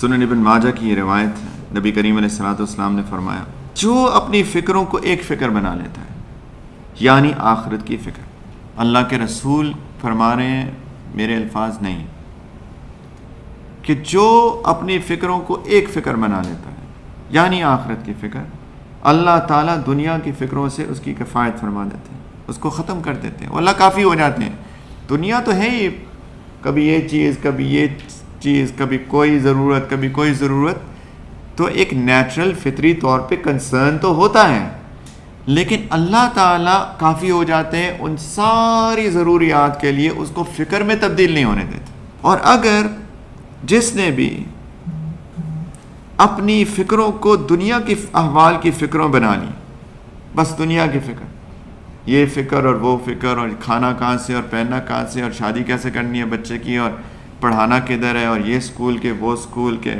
سنن ابن ماجہ کی یہ روایت ہے، نبی کریم علیہ الصلوۃ والسلام نے فرمایا، جو اپنی فکروں کو ایک فکر بنا لیتا ہے، یعنی آخرت کی فکر۔ اللہ کے رسول فرما رہے ہیں، میرے الفاظ نہیں، کہ جو اپنی فکروں کو ایک فکر بنا لیتا ہے یعنی آخرت کی فکر، اللہ تعالیٰ دنیا کی فکروں سے اس کی کفایت فرما دیتے ہیں، اس کو ختم کر دیتے ہیں، اللہ کافی ہو جاتے ہیں۔ دنیا تو ہے ہی، کبھی یہ چیز، کبھی یہ چیز، کبھی کوئی ضرورت، کبھی کوئی ضرورت، تو ایک نیچرل فطری طور پہ کنسرن تو ہوتا ہے، لیکن اللہ تعالیٰ کافی ہو جاتے ہیں ان ساری ضروریات کے لیے، اس کو فکر میں تبدیل نہیں ہونے دیتے۔ اور اگر جس نے بھی اپنی فکروں کو دنیا کی احوال کی فکروں بنا لی، بس دنیا کی فکر، یہ فکر اور وہ فکر، اور کھانا کہاں سے اور پہننا کہاں سے، اور شادی کیسے کرنی ہے بچے کی، اور پڑھانا کدھر ہے، اور یہ اسکول کے وہ اسکول کے،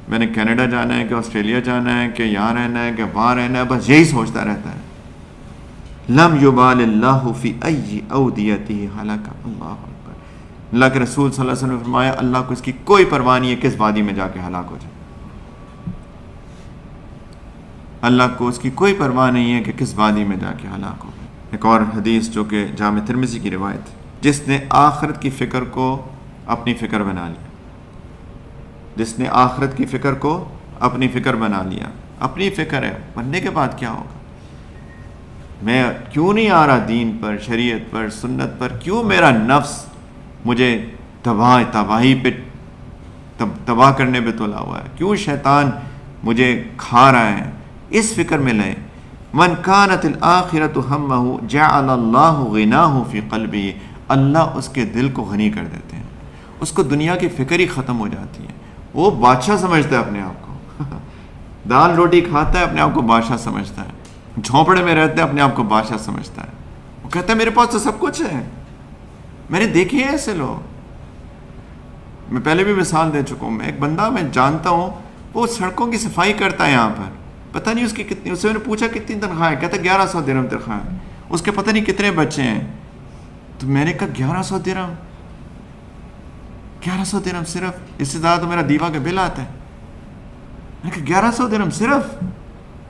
میں نے کینیڈا جانا ہے کہ آسٹریلیا جانا ہے کہ یہاں رہنا ہے کہ وہاں رہنا ہے، بس یہی سوچتا رہتا ہے۔ لم یبال اللہ فی ای اودیتہ ہلاک، اللہ اکبر۔ اللہ کے رسول صلی اللہ علیہ وسلم نے فرمایا، اللہ کو اس کی کوئی پرواہ نہیں ہے کس وادی میں جا کے ہلاک ہو جائے، اللہ کو اس کی کوئی پرواہ نہیں ہے کہ کس وادی میں جا کے ہلاک ہو گئے۔ ایک اور حدیث جو کہ جامع ترمذی کی روایت ہے، جس نے آخرت کی فکر کو اپنی فکر بنا لیا، جس نے آخرت کی فکر کو اپنی فکر بنا لیا، اپنی فکر ہے مرنے کے بعد کیا ہوگا، میں کیوں نہیں آ رہا دین پر، شریعت پر، سنت پر، کیوں میرا نفس مجھے تباہی پہ تباہ کرنے پہ تلا ہوا ہے، کیوں شیطان مجھے کھا رہا ہے، اس فکر میں لئے۔ من کانت الآخرۃ ہمہ جعل اللہ غناہ فی قلبہ، اللہ اس کے دل کو غنی کر دیتے ہیں، اس کو دنیا کی فکر ہی ختم ہو جاتی ہے، وہ بادشاہ سمجھتا ہے اپنے آپ کو، دال روٹی کھاتا ہے اپنے آپ کو بادشاہ سمجھتا ہے، جھونپڑے میں رہتا ہے اپنے آپ کو بادشاہ سمجھتا ہے، وہ کہتا ہے میرے پاس تو سب کچھ ہے۔ میں نے دیکھے ہیں ایسے لوگ، میں پہلے بھی مثال دے چکا ہوں، میں ایک بندہ میں جانتا ہوں، وہ سڑکوں کی صفائی کرتا ہے یہاں پر، پتہ نہیں اس کی کتنی، اس سے میں نے پوچھا کتنی تنخواہ ہے، کہتا 1100 درہم تنخواہ ہے، اس کے پتہ نہیں کتنے بچے ہیں، تو میں نے کہا 1100 درہم، 1100 درہم صرف، اس سے زیادہ تو میرا دیوا کا بل آتا ہے۔ میں نے کہا 1100 درہم صرف،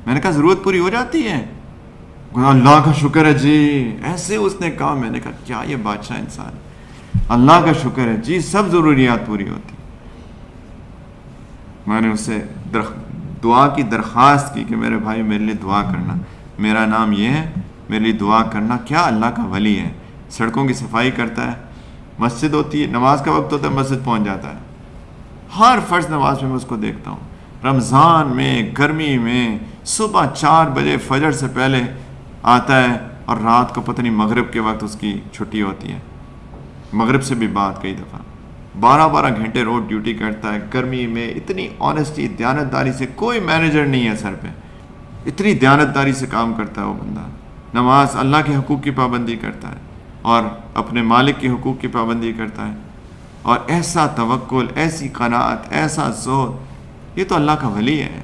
میں نے کہا ضرورت پوری ہو جاتی ہے؟ اللہ کا شکر ہے جی، ایسے اس نے کہا۔ میں نے کہا کیا یہ بادشاہ انسان، اللہ کا شکر ہے جی، سب ضروریات پوری ہوتی۔ میں نے اس سے دعا کی درخواست کی کہ میرے بھائی میرے لیے دعا کرنا، میرا نام یہ ہے، میرے لیے دعا کرنا۔ کیا اللہ کا ولی ہے، سڑکوں کی صفائی کرتا ہے، مسجد ہوتی ہے، نماز کا وقت ہوتا ہے مسجد پہنچ جاتا ہے، ہر فرض نماز میں اس کو دیکھتا ہوں، رمضان میں، گرمی میں، صبح 4 بجے فجر سے پہلے آتا ہے، اور رات کو پتہ نہیں مغرب کے وقت اس کی چھٹی ہوتی ہے، مغرب سے بھی بعد کئی دفعہ 12 گھنٹے روڈ ڈیوٹی کرتا ہے، گرمی میں اتنی آنیسٹی، دیانتداری سے، کوئی مینیجر نہیں ہے سر پہ، اتنی دیانتداری سے کام کرتا ہے وہ بندہ، نماز، اللہ کے حقوق کی پابندی کرتا ہے، اور اپنے مالک کے حقوق کی پابندی کرتا ہے، اور ایسا توکل، ایسی قناعت، ایسا زہد، یہ تو اللہ کا ولی ہے۔